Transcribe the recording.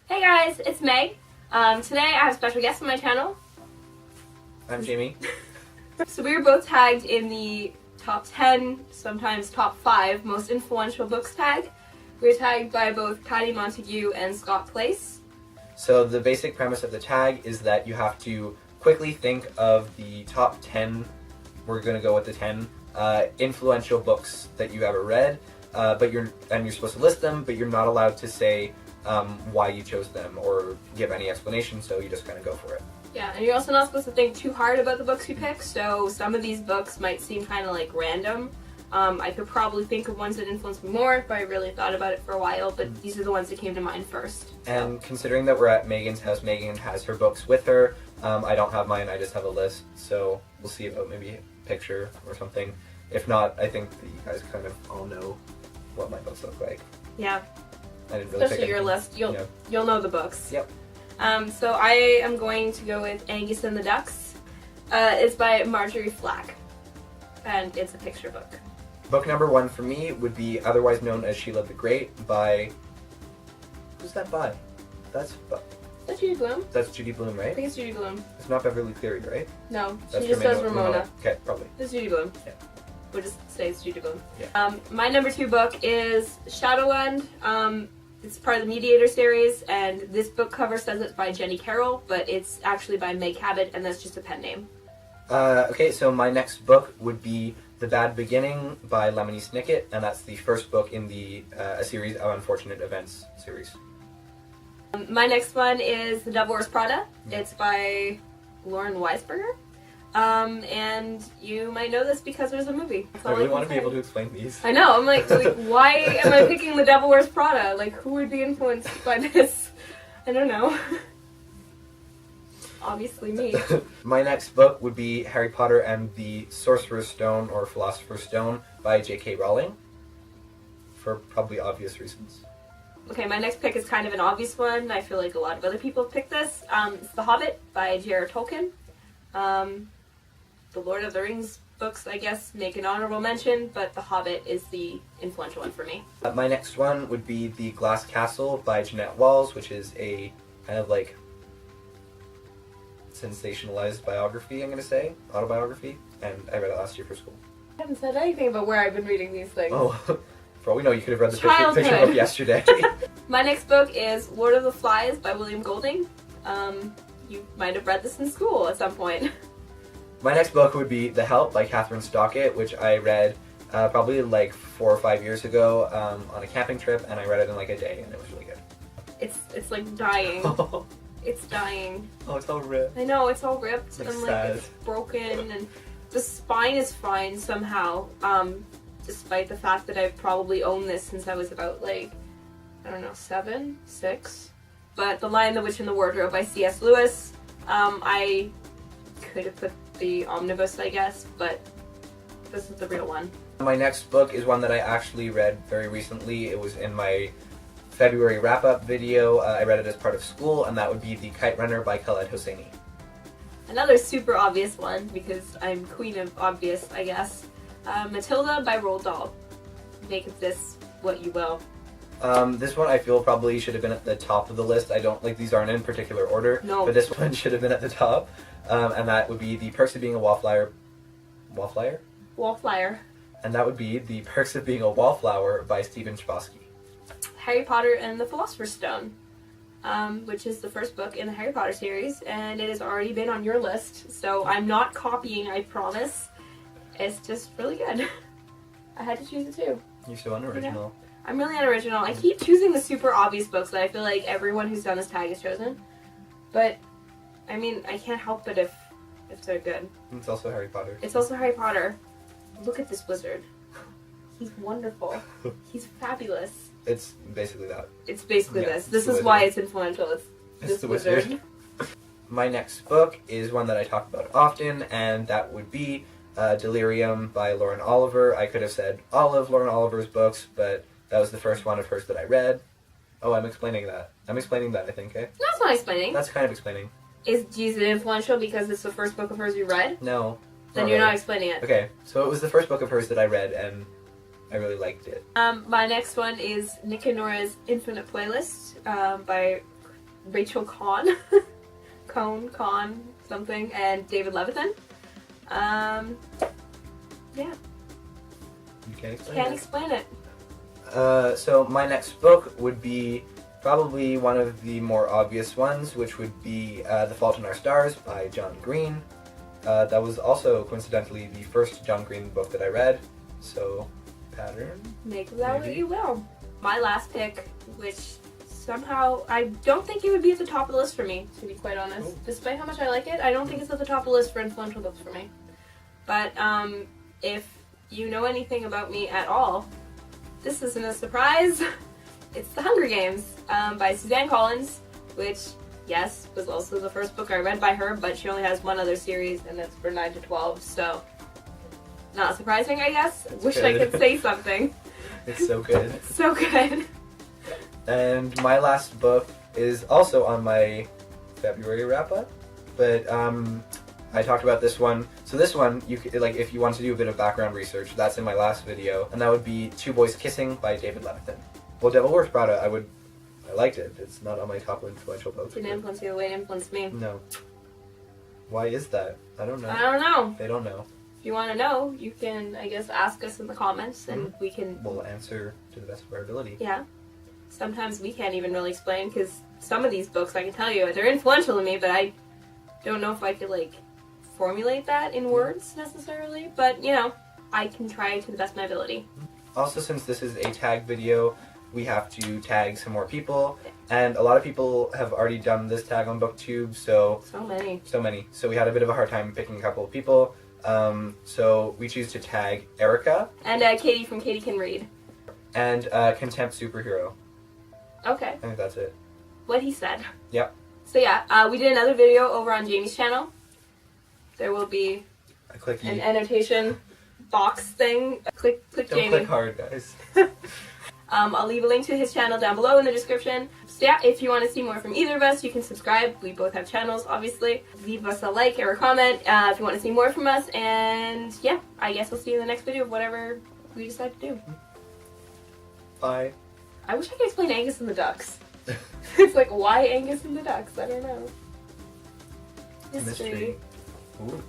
Hey guys, it's Meg. Today I have a special guest on my channel. I'm Jamie. So we were both tagged in the top 10, sometimes top 5 most influential books tag. We were tagged by both Patty Montague and Scott Place. So the basic premise of the tag is that you have to quickly think of the top 10, we're going to go with the 10, influential books that you ever read, but you're supposed to list them, but you're not allowed to say why you chose them or give any explanation, so you just kind of go for it. Yeah, and you're also not supposed to think too hard about the books you pick, so some of these books might seem kind of like random. I could probably think of ones that influenced me more if I really thought about it for a while, but these are the ones that came to mind first. So. And considering that we're at Megan's house, Megan has her books with her. I don't have mine, I just have a list, so we'll see about maybe a picture or something. If not, I think that you guys kind of all know what my books look like. Yeah. I didn't really Especially your list. You'll know the books. Yep. So I am going to go with Angus and the Ducks. It's by Marjorie Flack, and it's a picture book. Book number 1 for me would be otherwise known as Sheila the Great by... Who's that by? That's Judy Blume? That's Judy Blume, I right? think it's Judy Blume. It's not Beverly Cleary, right? No, That's she just says Ramona. Okay, probably. It's Judy Blume. Yeah. We'll just say it's Judy Blume. Yeah. My number 2 book is Shadowland. It's part of the Mediator series, and this book cover says it's by Jenny Carroll, but it's actually by Meg Cabot, and that's just a pen name. Okay, so my next book would be The Bad Beginning by Lemony Snicket, and that's the first book in the a series of Unfortunate Events series. My next one is The Devil Wears Prada. It's by Lauren Weisberger. And you might know this because there's a movie. I really want to be able to explain these. I know, I'm like, why am I picking The Devil Wears Prada? Like, who would be influenced by this? I don't know. Obviously me. My next book would be Harry Potter and the Sorcerer's Stone or Philosopher's Stone by J.K. Rowling, for probably obvious reasons. Okay, my next pick is kind of an obvious one. I feel like a lot of other people have picked this. It's The Hobbit by J.R.R. Tolkien. The Lord of the Rings books, I guess, make an honorable mention, but The Hobbit is the influential one for me. My next one would be The Glass Castle by Jeanette Walls, which is a kind of like sensationalized biography, I'm going to say, autobiography, and I read it last year for school. I haven't said anything about where I've been reading these things. Oh, for all we know, you could have read the picture book yesterday. My next book is Lord of the Flies by William Golding. You might have read this in school at some point. My next book would be The Help by Catherine Stockett, which I read probably like 4 or 5 years ago on a camping trip, and I read it in like a day, and it was really good. It's like dying. It's dying. Oh, it's all ripped. I know, it's all ripped and like sad. it's broken, and the spine is fine somehow, despite the fact that I've probably owned this since I was about like, I don't know, 7, 6. But The Lion, the Witch, and the Wardrobe by C.S. Lewis. I could have put the omnibus, I guess, but this is the real one. My next book is one that I actually read very recently. It was in my February wrap-up video. I read it as part of school, and that would be The Kite Runner by Khaled Hosseini. Another super obvious one, because I'm queen of obvious, I guess. Matilda by Roald Dahl. Make of this what you will. This one I feel probably should have been at the top of the list. I don't, like, these aren't in particular order, no. But this one should have been at the top. And that would be The Perks of Being a Wallflower. Wallflower? Wallflower. And that would be The Perks of Being a Wallflower by Stephen Chbosky. Harry Potter and the Philosopher's Stone, which is the first book in the Harry Potter series, and it has already been on your list, so I'm not copying, I promise. It's just really good. I had to choose it too. You're so unoriginal. You know? I'm really unoriginal. I keep choosing the super obvious books that I feel like everyone who's done this tag has chosen, but I mean, I can't help it if they're good. It's also Harry Potter. It's also Harry Potter. Look at this wizard. He's wonderful. He's fabulous. It's basically that. It's basically Yeah, this. This is why it's influential. It's this the wizard. My next book is one that I talk about often, and that would be Delirium by Lauren Oliver. I could have said all of Lauren Oliver's books, but that was the first one of hers that I read. Oh, I'm explaining that. I think, eh? That's not explaining. That's kind of explaining. Is it influential because it's the first book of hers you read? No. Then you're not explaining it. Okay, so it was the first book of hers that I read, and I really liked it. My next one is Nick and Nora's Infinite Playlist by Rachel Kahn, Kahn, something, and David Levithan. Yeah, You can't explain can't it. explain it. So my next book would be probably one of the more obvious ones, which would be The Fault in Our Stars by John Green. That was also coincidentally the first John Green book that I read, so pattern. Make of that what Maybe. you will. My last pick, which somehow I don't think it would be at the top of the list for me, to be quite honest. Oh. Despite how much I like it, I don't think it's at the top of the list for influential books for me. But if you know anything about me at all, this isn't a surprise. It's The Hunger Games by Suzanne Collins, which, yes, was also the first book I read by her, but she only has one other series, and that's for 9 to 12, so not surprising, I guess. That's Wish I good. could say something. It's so good. So good. And my last book is also on my February wrap-up, but I talked about this one. So this one, you could, like, if you want to do a bit of background research, that's in my last video, and that would be Two Boys Kissing by David Levithan. Well, Devil Wears Prada, I liked it. It's not on my top influential books. Didn't influence you the way it influenced me. No. Why is that? I don't know. I don't know. They don't know. If you want to know, you can, I guess, ask us in the comments, and we can, We'll answer to the best of our ability. yeah. Sometimes we can't even really explain, because some of these books, I can tell you, they're influential to me, but I don't know if I could, like, formulate that in words, necessarily. But, you know, I can try to the best of my ability. Also, since this is a tag video, we have to tag some more people, and a lot of people have already done this tag on BookTube, so So many. So we had a bit of a hard time picking a couple of people. So we choose to tag Erica And Katie from Katie Can Read. and Contempt Superhero. Okay. I think that's it. What he said. Yep. So yeah, we did another video over on Jamie's channel. There will be A clicky. an annotation box thing. Click Don't Jamie. click hard, guys. I'll leave a link to his channel down below in the description. So yeah, if you want to see more from either of us, you can subscribe. We both have channels, obviously. Leave us a like or a comment if you want to see more from us. And yeah, I guess we'll see you in the next video of whatever we decide to do. Bye. I wish I could explain Angus and the Ducks. It's like, why Angus and the Ducks? I don't know. Mystery. Ooh.